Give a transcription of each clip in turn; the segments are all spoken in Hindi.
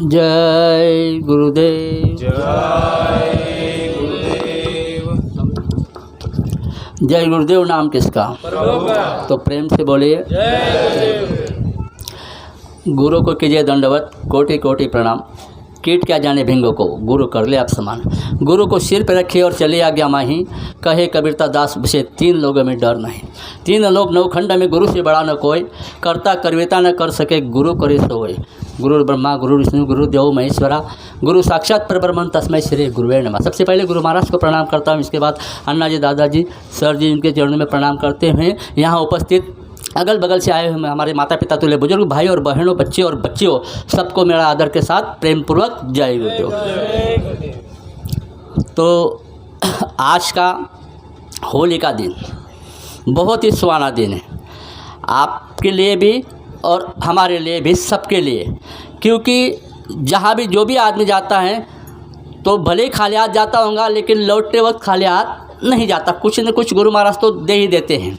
जय गुरुदेव। जय गुरुदेव। जय गुरुदेव नाम किसका? तो प्रेम से बोलिए जय गुरु को कीजिए दंडवत, कोटि कोटि प्रणाम। कीट क्या जाने भिंगो को, गुरु कर ले आप समान। गुरु को सिर पर रखिए और चलिए आज्ञा माही। कहे कबीरता दास से तीन लोगों में डर नहीं। तीन लोग नवखंड में गुरु से बड़ा न कोई, करता करवेता न कर सके गुरु करे सोए। गुरु ब्रह्मा गुरु विष्णु गुरु देव महेश्वरा, गुरु साक्षात परब्रह्म तस्मै श्री गुरुवे नमः। सबसे पहले गुरु महाराज को प्रणाम करता हूँ। इसके बाद अन्ना जी, दादाजी, सर जी, इनके चरणों में प्रणाम करते हुए यहाँ उपस्थित अगल बगल से आए हुए हमारे माता पिता तुल्य बुजुर्ग भाई और बहनों, बच्चे और बच्चियों, सबको मेरा आदर के साथ प्रेम पूर्वक जय गुरुदेव। तो आज का होली का दिन बहुत ही सुहाना दिन है, आपके लिए भी और हमारे लिए भी, सबके लिए। क्योंकि जहाँ भी जो भी आदमी जाता है तो भले ही खाली हाथ जाता होगा, लेकिन लौटते वक्त खाली हाथ नहीं जाता, कुछ न कुछ गुरु महाराज तो दे ही देते हैं।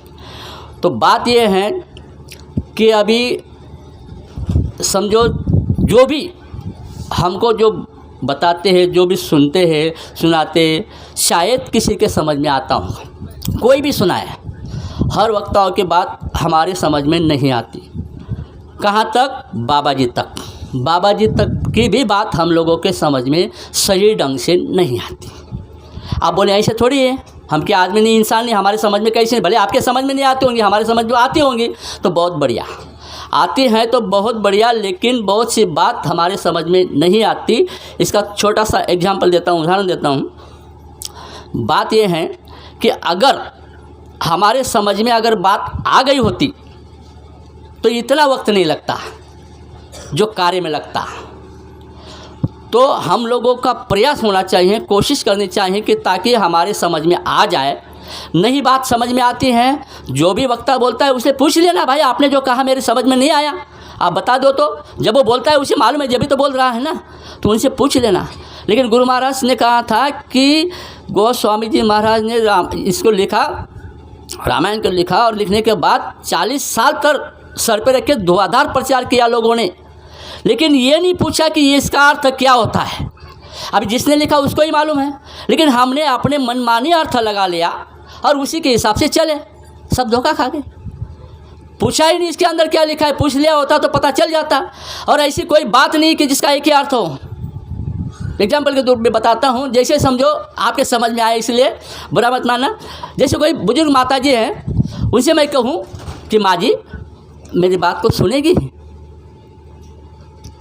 तो बात यह है कि अभी समझो जो भी हमको जो बताते हैं, जो भी सुनते हैं, सुनाते, शायद किसी के समझ में आता होगा। कोई भी सुनाए, हर वक्ताओं की बात हमारे समझ में नहीं आती। कहाँ तक? बाबा जी तक। बाबा जी तक की भी बात हम लोगों के समझ में सही ढंग से नहीं आती। आप बोले ऐसे थोड़ी है, हम क्या आदमी नहीं, इंसान नहीं, हमारे समझ में कैसे? भले आपके समझ में नहीं आती होंगी, हमारे समझ में आती होंगी तो बहुत बढ़िया, आती हैं तो बहुत बढ़िया, लेकिन बहुत सी बात हमारे समझ में नहीं आती। इसका छोटा सा एग्जाम्पल देता हूँ, उदाहरण देता हूँ। बात यह है कि अगर हमारे समझ में अगर बात आ गई होती तो इतना वक्त नहीं लगता जो कार्य में लगता। तो हम लोगों का प्रयास होना चाहिए, कोशिश करनी चाहिए कि ताकि हमारे समझ में आ जाए। नई बात समझ में आती है, जो भी वक्ता बोलता है उसे पूछ लेना, भाई आपने जो कहा मेरे समझ में नहीं आया, आप बता दो। तो जब वो बोलता है उसे मालूम है, जब भी तो बोल रहा है ना, तो उनसे पूछ लेना। लेकिन गुरु महाराज ने कहा था कि गोस्वामी जी महाराज ने इसको लिखा, रामायण को लिखा, और लिखने के बाद 40 साल तक सर पर रख के धुआंधार प्रचार किया लोगों ने, लेकिन ये नहीं पूछा कि ये इसका अर्थ क्या होता है। अभी जिसने लिखा उसको ही मालूम है, लेकिन हमने अपने मनमानी अर्थ लगा लिया और उसी के हिसाब से चले, सब धोखा खा गए। पूछा ही नहीं इसके अंदर क्या लिखा है, पूछ लिया होता तो पता चल जाता। और ऐसी कोई बात नहीं कि जिसका एक ही अर्थ हो। एग्जाम्पल के रूप में बताता हूँ, जैसे समझो आपके समझ में आए, इसलिए बुरा मत मानना। जैसे कोई बुजुर्ग माता जी हैं, उनसे मैं कहूँ कि माँ जी मेरी बात को सुनेगी,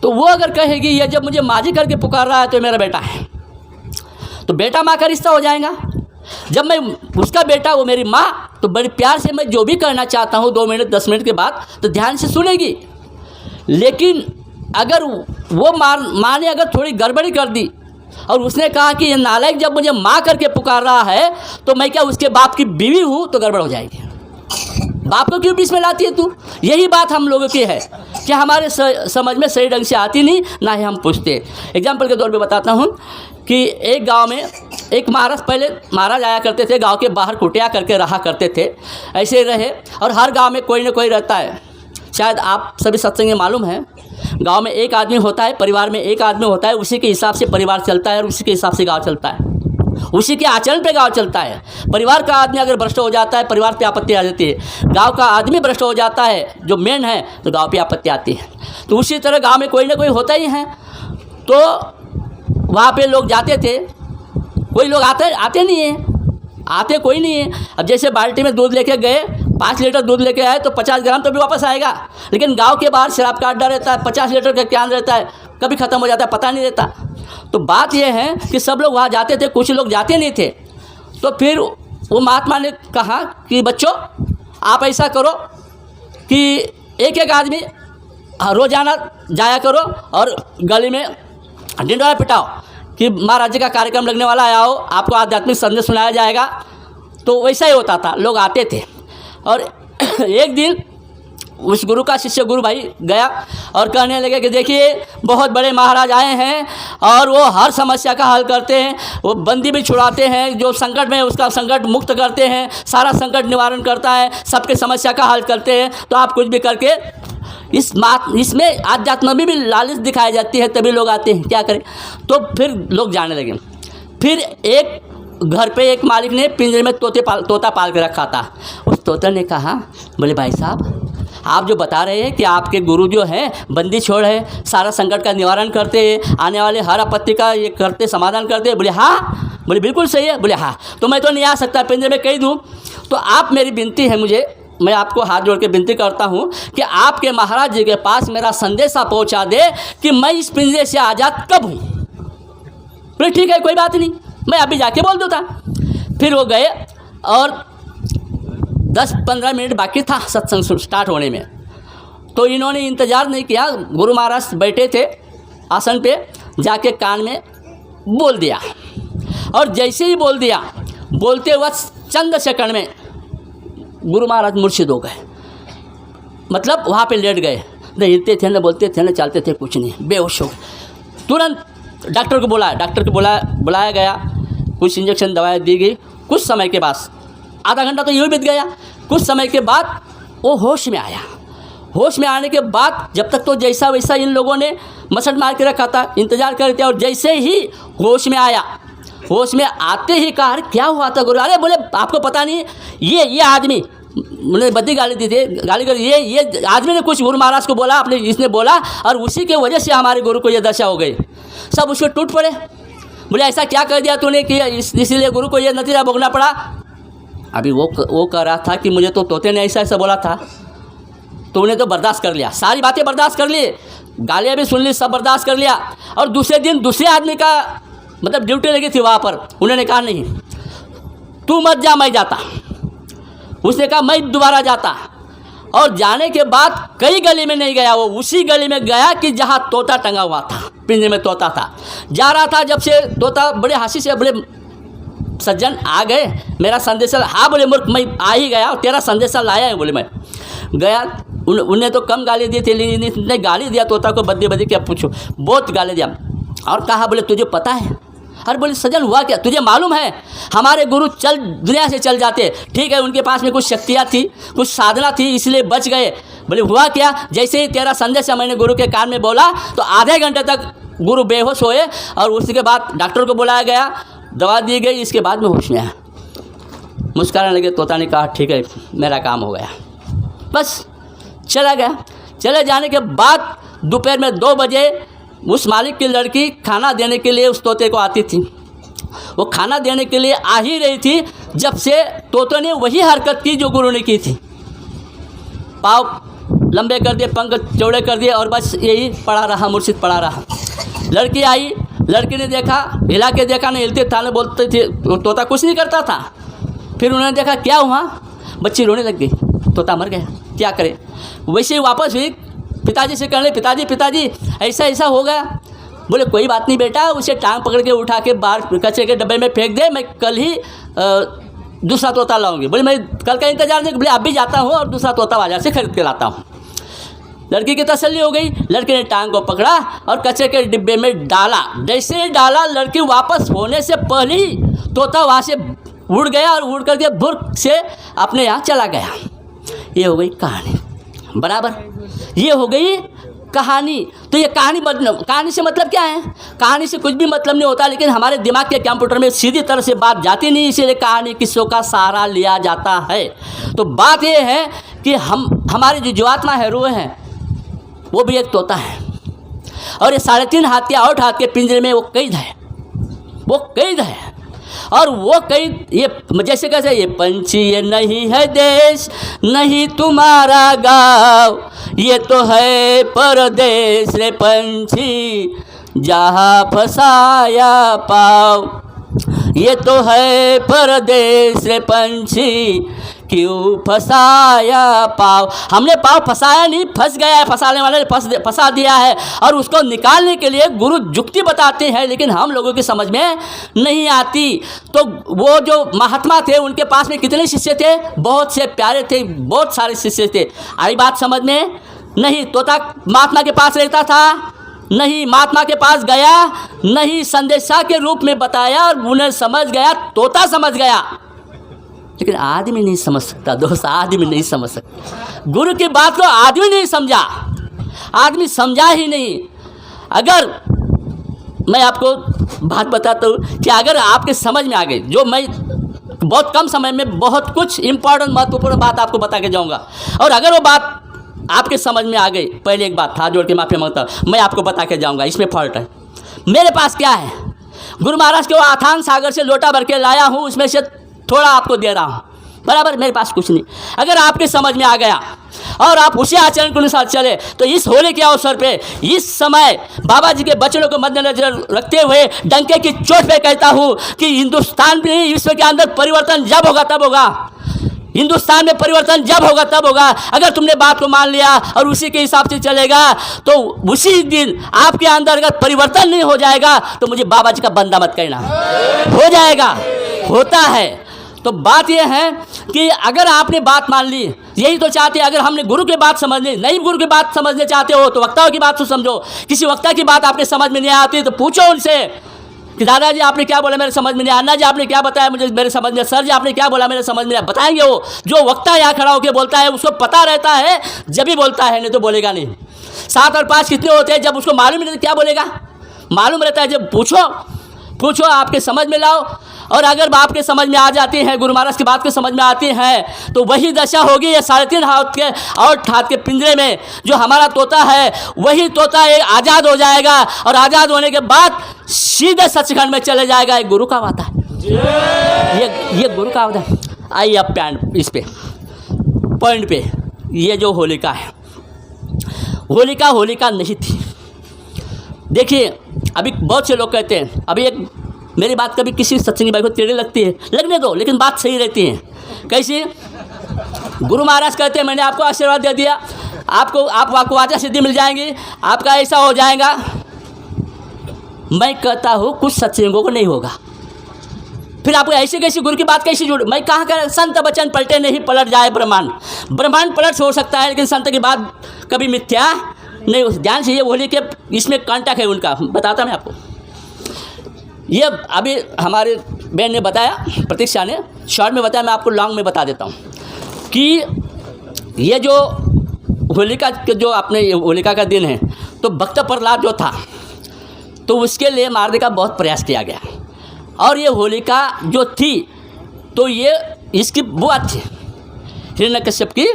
तो वो अगर कहेगी ये जब मुझे माँ जी करके पुकार रहा है तो मेरा बेटा है, तो बेटा माँ का रिश्ता हो जाएगा। जब मैं उसका बेटा, वो मेरी माँ, तो बड़े प्यार से मैं जो भी कहना चाहता हूँ 2 मिनट 10 मिनट के बाद तो ध्यान से सुनेगी। लेकिन अगर वो माँ ने अगर थोड़ी गड़बड़ी कर दी और उसने कहा कि ये नालायक जब मुझे माँ करके पुकार रहा है तो मैं क्या उसके बाप की बीवी हूँ, तो गड़बड़ हो जाएगी। बाप को क्यों बीच में लाती है तू? यही बात हम लोगों की है कि हमारे समझ में सही ढंग से आती नहीं, ना ही हम पूछते। एग्जाम्पल के तौर पे बताता हूँ कि एक गांव में एक महाराज, पहले महाराज आया करते थे, गांव के बाहर कुटिया करके रहा करते थे। ऐसे ही रहे, और हर गांव में कोई ना कोई रहता है। शायद आप सभी सत्संग में मालूम है, गाँव में एक आदमी होता है, परिवार में एक आदमी होता है, उसी के हिसाब से परिवार चलता है और उसी के हिसाब से गाँव चलता है, उसी के आचरण पे गांव चलता है। परिवार का आदमी अगर भ्रष्ट हो जाता है, परिवार पे आपत्ति आ जाती है। गांव का आदमी भ्रष्ट हो जाता है, जो मेन है, तो गांव पे आपत्ति आती है। तो उसी तरह गांव में कोई ना कोई होता ही है। तो वहाँ पे लोग जाते थे, कोई लोग आते नहीं हैं, आते कोई नहीं है। अब जैसे बाल्टी में दूध लेके गए, 5 लीटर दूध लेके आए तो 50 ग्राम तो भी वापस आएगा। लेकिन गाँव के बाहर शराब का अड्डा रहता है, 50 लीटर का कैन रहता है, कभी ख़त्म हो जाता है, पता नहीं रहता। तो बात यह है कि सब लोग वहाँ जाते थे, कुछ लोग जाते नहीं थे। तो फिर वो महात्मा ने कहा कि बच्चों आप ऐसा करो कि एक एक आदमी रोज़ाना जाया करो और गली में डिंडोरा पिटाओ कि महाराज जी का कार्यक्रम लगने वाला है, आओ आपको आध्यात्मिक संदेश सुनाया जाएगा। तो वैसा ही होता था, लोग आते थे। और एक दिन उस गुरु का शिष्य गुरु भाई गया और कहने लगे कि देखिए बहुत बड़े महाराज आए हैं और वो हर समस्या का हल करते हैं, वो बंदी भी छुड़ाते हैं, जो संकट में उसका संकट मुक्त करते हैं, सारा संकट निवारण करता है, सबके समस्या का हल करते हैं। तो आप कुछ भी करके इसमें आध्यात्म में भी लालच दिखाई जाती है, तभी लोग आते हैं, क्या करें। तो फिर लोग जाने लगे। फिर एक घर पे एक मालिक ने पिंजरे में तोता पाल के रखा था। उस तोता ने कहा, बोले भाई साहब आप जो बता रहे हैं कि आपके गुरु जो हैं बंदी छोड़ है, सारा संकट का निवारण करते हैं, आने वाले हर आपत्ति का ये करते समाधान करते हैं। बोले हाँ, बोले बिल्कुल सही है। बोले हाँ, तो मैं तो नहीं आ सकता, पिंजरे में कह दूँ। तो आप मेरी विनती है, मैं आपको हाथ जोड़ के विनती करता हूँ कि आपके महाराज जी के पास मेरा संदेशा पहुँचा दे कि मैं इस पिंजरे से आज़ाद कब हूँ। बोले ठीक है, कोई बात नहीं, मैं अभी जाके बोल दूँगा। फिर वो गए और 10-15 मिनट बाकी था सत्संग स्टार्ट होने में। तो इन्होंने इंतज़ार नहीं किया, गुरु महाराज बैठे थे आसन पे, जाके कान में बोल दिया। और जैसे ही बोल दिया, बोलते हुए चंद सेकंड में गुरु महाराज मुर्शिद हो गए। मतलब वहाँ पे लेट गए, न हिलते थे, न बोलते थे, न चलते थे, कुछ नहीं, बेहोश हो गए। तुरंत डॉक्टर को बुलाया गया, कुछ इंजेक्शन दवाएं दी गई। कुछ समय के बाद, आधा घंटा तो यूँ बीत गया, कुछ समय के बाद वो होश में आया। होश में आने के बाद जब तक तो जैसा वैसा इन लोगों ने मसट मार के रखा था, इंतज़ार करते, और जैसे ही होश में आया, होश में आते ही कहा, अरे क्या हुआ था गुरु? अरे बोले आपको पता नहीं, ये आदमी, मैंने बद्दी गाली दी थी, गाली कर, ये आदमी ने कुछ गुरु महाराज को बोला, इसने बोला, और उसी के वजह से हमारे गुरु को ये दशा हो गई। सब उसको टूट पड़े। बोले ऐसा क्या कर दिया तूने कि इसीलिए गुरु को ये नतीजा भोगना पड़ा। अभी वो कह रहा था कि मुझे तो तोते ने ऐसा बोला था, तो उन्हें तो बर्दाश्त कर लिया, सारी बातें बर्दाश्त कर ली, गालियाँ भी सुन ली, सब बर्दाश्त कर लिया। और दूसरे दिन दूसरे आदमी का मतलब ड्यूटी लगी थी वहाँ पर, उन्होंने कहा नहीं तू मत जा, मैं जाता। उसने कहा मैं दोबारा जाता। और जाने के बाद कई गली में नहीं गया, वो उसी गली में गया कि जहाँ तोता टंगा हुआ था, पिंजरे में तोता था। जा रहा था, जब से तोता बड़े हंसी से, बोले सज्जन आ गए, मेरा संदेशा। हाँ बोले मूर्ख, मैं आ ही गया और तेरा संदेशा लाया है। बोले मैं गया। उन्हें तो कम गाली दी थी, लेकिन इसने गाली दिया तोता को, बद्दी क्या पूछो, बहुत गाली दिया। और कहा, बोले तुझे पता है? अरे बोले सज्जन हुआ क्या, तुझे मालूम है हमारे गुरु दुनिया से चल जाते, ठीक है, उनके पास में कुछ शक्तियाँ थी, कुछ साधना थी, इसलिए बच गए। बोले हुआ क्या? जैसे ही तेरा संदेश मैंने गुरु के कान में बोला, तो आधे घंटे तक गुरु बेहोश हुए, और उसके बाद डॉक्टर को बुलाया गया, दवा दी गई, इसके बाद में होश में आया। मुस्कुराने लगे। तोता ने कहा ठीक है, मेरा काम हो गया, बस चला गया। चले जाने के बाद दोपहर में 2 बजे उस मालिक की लड़की खाना देने के लिए उस तोते को आती थी। वो खाना देने के लिए आ ही रही थी, जब से तोते ने वही हरकत की जो गुरु ने की थी। पाँव लंबे कर दिए, पंख चौड़े कर दिए, और बस यही पड़ा रहा, मुर्शिद पड़ा रहा। लड़की आई, लड़की ने देखा, हिला के देखा, नहीं हिलते था, नहीं बोलते थे, तोता कुछ नहीं करता था। फिर उन्होंने देखा क्या हुआ, बच्ची रोने लग गई, तोता मर गया, क्या करे। वैसे ही वापस हुई, पिताजी से कहने, पिताजी ऐसा ऐसा हो गया। बोले कोई बात नहीं बेटा, उसे टांग पकड़ के उठा के बाहर कचरे के डब्बे में फेंक दे, मैं कल ही दूसरा तोता लाऊंगी। बोले मैं कल का इंतजार नहीं, बोले अभी जाता हूँ और दूसरा तोता बाजार से खरीद के लाता हूँ। लड़की की तसल्ली हो गई। लड़के ने टांग को पकड़ा और कचरे के डिब्बे में डाला। जैसे ही डाला, लड़की वापस होने से पहले ही तोता वहाँ से उड़ गया, और उड़ करके भुर्क से अपने यहाँ चला गया। ये हो गई कहानी, बराबर, ये हो गई कहानी। तो ये कहानी से मतलब क्या है? कहानी से कुछ भी मतलब नहीं होता, लेकिन हमारे दिमाग के कंप्यूटर में सीधी तरह से बात जाती नहीं, इसीलिए कहानी किस्सों का सहारा लिया जाता है। तो बात ये है कि हमारी जो जीवात्मा है, रूह है, वो भी एक तोता है, और ये 3.5 हाथ या 8 हाथ के पिंजरे में वो कैद है, वो कैद है। और वो कैद, ये जैसे कैसे, ये पंछी ये नहीं है देश, नहीं तुम्हारा गाँव, ये तो है परदेश रे पंछी, जहाँ फसाया पाओ। ये तो है परदेश रे पंछी, क्यों फंसाया पाव। हमने पाव फंसाया नहीं, फंस गया है, फंसाने वाले ने फंसा दिया है, और उसको निकालने के लिए गुरु जुक्ति बताते हैं, लेकिन हम लोगों की समझ में नहीं आती। तो वो जो महात्मा थे उनके पास में कितने शिष्य थे? बहुत से प्यारे थे, बहुत सारे शिष्य थे। आई बात समझ में? नहीं। तोता महात्मा के पास रहता था? नहीं। महात्मा के पास गया? नहीं। संदेशा के रूप में बताया और उन्हें समझ गया, तोता समझ गया, लेकिन आदमी नहीं समझ सकता दोस्त, आदमी नहीं समझ सकता। गुरु की बात को आदमी नहीं समझा, आदमी समझा ही नहीं। अगर मैं आपको बात बताता हूँ कि अगर आपके समझ में आ गई, जो मैं बहुत कम समय में बहुत कुछ इंपॉर्टेंट महत्वपूर्ण बात आपको बता के जाऊँगा, और अगर वो बात आपके समझ में आ गई, पहले एक बात हाथ जोड़ के माफ़ी मांगता हूँ, मैं आपको बता के जाऊँगा, इसमें फॉल्ट है। मेरे पास क्या है? गुरु महाराज के वो अथांग सागर से लोटा भर के लाया हूँ, उसमें से थोड़ा आपको दे रहा हूँ, बराबर। मेरे पास कुछ नहीं। अगर आपके समझ में आ गया और आप उसी आचरण के अनुसार चले, तो इस होली के अवसर पे, इस समय बाबा जी के वचनों को मद्देनजर रखते हुए डंके की चोट पे कहता हूँ कि हिंदुस्तान में, विश्व के अंदर परिवर्तन जब होगा तब होगा। हिंदुस्तान में परिवर्तन जब होगा तब होगा। अगर तुमने बात को मान लिया और उसी के हिसाब से चलेगा, तो उसी दिन आपके अंदर अगर परिवर्तन नहीं हो जाएगा तो मुझे बाबा जी का बंदा मत कहना। हो जाएगा, होता है। तो बात यह है कि अगर आपने बात मान ली, यही तो चाहते हैं। अगर हमने गुरु की बात समझ ली, नहीं गुरु की बात समझने चाहते हो तो वक्ताओं की बात तो समझो। किसी वक्ता की बात आपके समझ में नहीं आती तो पूछो उनसे कि दादाजी आपने क्या बोला मेरे समझ में नहीं, अन्ना जी आपने क्या बताया मुझे मेरे समझ में, सर जी आपने क्या बोला मेरे समझ में नहीं। बताएंगे वो। जो वक्ता यहाँ खड़ा होकर बोलता है उसको पता रहता है जब ही बोलता है, नहीं तो बोलेगा नहीं। 7 और 5 कितने होते हैं? जब उसको मालूम नहीं क्या बोलेगा, मालूम रहता है जब पूछो आपके समझ में लाओ। और अगर आपके समझ में आ जाती है, गुरु महाराज की बात को समझ में आती है, तो वही दशा होगी ये 3.5 हाथ के और हाथ के पिंजरे में जो हमारा तोता है, वही तोता एक आज़ाद हो जाएगा, और आज़ाद होने के बाद सीधे सचखंड में चले जाएगा। एक गुरु का बात है, ये गुरु का बात है। आइए अब इस पे पॉइंट पे, ये जो होलिका है, होलिका नहीं थी। देखिए अभी बहुत से लोग कहते हैं, अभी एक मेरी बात कभी किसी सत्संगी भाई को टेढ़ी लगती है, लगने दो, लेकिन बात सही रहती है। कैसी? गुरु महाराज कहते हैं मैंने आपको आशीर्वाद दे दिया, आपको वाचा सिद्धि मिल जाएंगी, आपका ऐसा हो जाएगा। मैं कहता हूँ कुछ सत्संगों को नहीं होगा। फिर आपको ऐसे कैसी गुरु की बात कैसी जुड़? मैं कहाँ कर, संत वचन पलटे नहीं पलट जाए ब्रह्मांड पलट हो सकता है, लेकिन संत की बात कभी मिथ्या नहीं। ध्यान से, ये होली के इसमें कांटेक्ट है उनका, बताता मैं आपको। ये अभी हमारे बहन ने बताया, प्रतीक्षा ने शॉर्ट में बताया, मैं आपको लॉन्ग में बता देता हूँ कि ये जो होलिका के जो अपने होलिका का दिन है, तो भक्त प्रहलाद जो था तो उसके लिए मारने का बहुत प्रयास किया गया। और ये होलिका जो थी तो ये इसकी बुआ थी, हिरण्यकश्यप की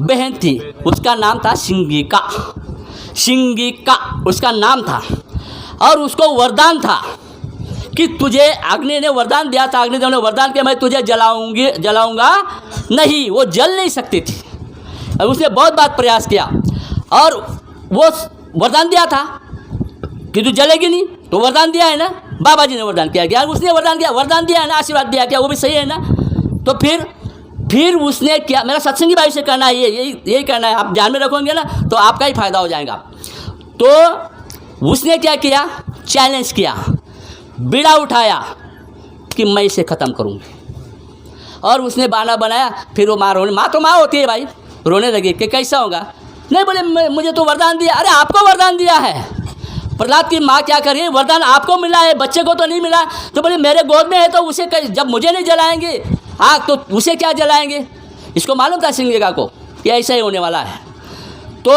बहन थी, उसका नाम था सिंगिका उसका नाम था। और उसको वरदान था कि तुझे अग्नि ने वरदान दिया था, अग्निदेव ने वरदान किया मैं तुझे जलाऊंगा नहीं, वो जल नहीं सकती थी। और उसने बहुत बार प्रयास किया और वो वरदान दिया था कि तू जलेगी नहीं, तो वरदान दिया है ना, बाबा जी ने वरदान किया, उसने वरदान दिया है ना, आशीर्वाद दिया क्या, वो भी सही है ना। तो फिर उसने क्या, मेरा सत्संगी भाई से कहना है, यही कहना है, आप ध्यान में रखोगे ना तो आपका ही फायदा हो जाएगा। तो उसने क्या किया, चैलेंज किया, बीड़ा उठाया कि मैं इसे ख़त्म करूँगी। और उसने बहाना बनाया, फिर वो माँ तो माँ होती है भाई, रोने लगी कि कैसा होगा, नहीं बोले मुझे तो वरदान दिया। अरे आपको वरदान दिया है, प्रहलाद की माँ क्या करिए, वरदान आपको मिला है, बच्चे को तो नहीं मिला। तो बोले मेरे गोद में है तो उसे जब मुझे नहीं जलाएंगे आग तो उसे क्या जलाएंगे। इसको मालूम था सिंगिका को कि ऐसा ही होने वाला है। तो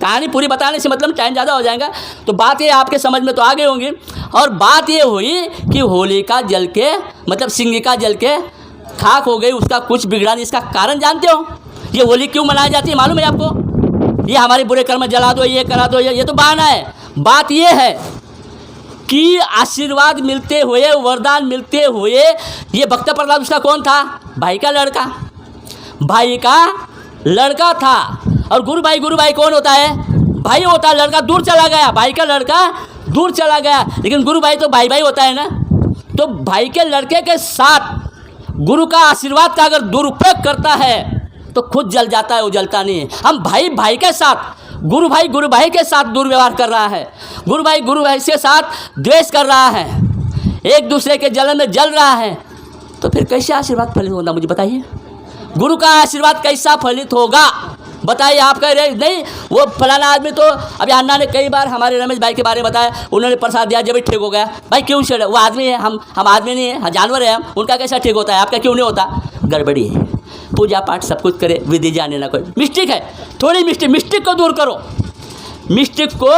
कहानी पूरी बताने से मतलब टाइम ज़्यादा हो जाएगा, तो बात ये आपके समझ में तो आ गई होंगी। और बात ये हुई कि होलिका जल के मतलब सिंगिका जल के खाक हो गई, उसका कुछ बिगड़ा नहीं। इसका कारण जानते हो, ये होली क्यों मनाई जाती है मालूम है आपको? ये हमारे बुरे कर्म जला दो, ये करा दो, ये तो बहाना है। बात ये है कि आशीर्वाद मिलते हुए, वरदान मिलते हुए, ये भक्त प्रहलाद उसका कौन था, भाई का लड़का था। और गुरु भाई कौन होता है, भाई होता है। लड़का दूर चला गया, भाई का लड़का दूर चला गया, लेकिन गुरु भाई तो भाई होता है ना। तो भाई के लड़के के साथ गुरु का आशीर्वाद का अगर दुरुपयोग करता है तो खुद जल जाता है, वो जलता नहीं है। हम भाई भाई के साथ, गुरु भाई के साथ दुर्व्यवहार कर रहा है, गुरु भाई के साथ द्वेष कर रहा है, एक दूसरे के जलन में जल रहा है, तो फिर कैसे आशीर्वाद फलित होगा मुझे बताइए? गुरु का आशीर्वाद कैसा फलित होगा बताइए? आप कह रहे नहीं वो फलाना आदमी, तो अभी अन्ना ने कई बार हमारे रमेश भाई के बारे में बताया, उन्होंने प्रसाद दिया जब भी ठीक हो गया। भाई क्यों छेड़ा? वो आदमी है, हम आदमी नहीं है, जानवर है हम, उनका कैसा ठीक होता है, आपका क्यों नहीं होता? गड़बड़ी है। पूजा पाठ सब कुछ करे, विधि जाने ना कोई मिस्टेक है, थोड़ी मिस्टेक को दूर करो, मिस्टेक को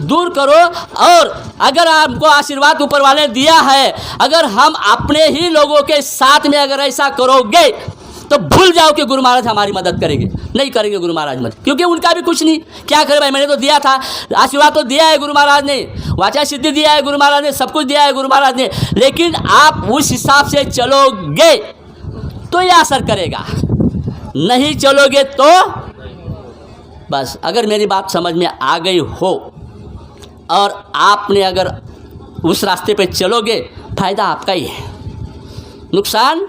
दूर करो। और अगर आपको आशीर्वाद ऊपर वाले ने दिया है, अगर हम अपने ही लोगों के साथ में अगर ऐसा करोगे तो भूल जाओ कि गुरु महाराज हमारी मदद करेंगे, नहीं करेंगे गुरु महाराज मदद, क्योंकि उनका भी कुछ नहीं। क्या करे भाई, मैंने तो दिया था, आशीर्वाद तो दिया है गुरु महाराज ने, वाचा सिद्धि दिया है गुरु महाराज ने, सब कुछ दिया है गुरु महाराज ने, लेकिन आप उस हिसाब से चलोगे तो यह असर करेगा, नहीं चलोगे तो बस। अगर मेरी बात समझ में आ गई हो और आपने अगर उस रास्ते पे चलोगे, फ़ायदा आपका ही है, नुकसान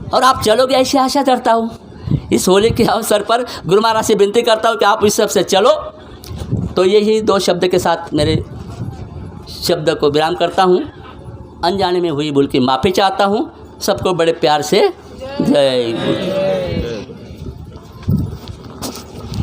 और आप चलोगे ऐसी आशा करता हूँ। इस होली के अवसर पर गुरु महाराज से विनती करता हूँ कि आप इस सब से चलो। तो यही 2 शब्द के साथ मेरे शब्द को विराम करता हूँ। अनजाने में हुई भूल की माफ़ी चाहता हूँ। सबको बड़े प्यार से जय गुरु।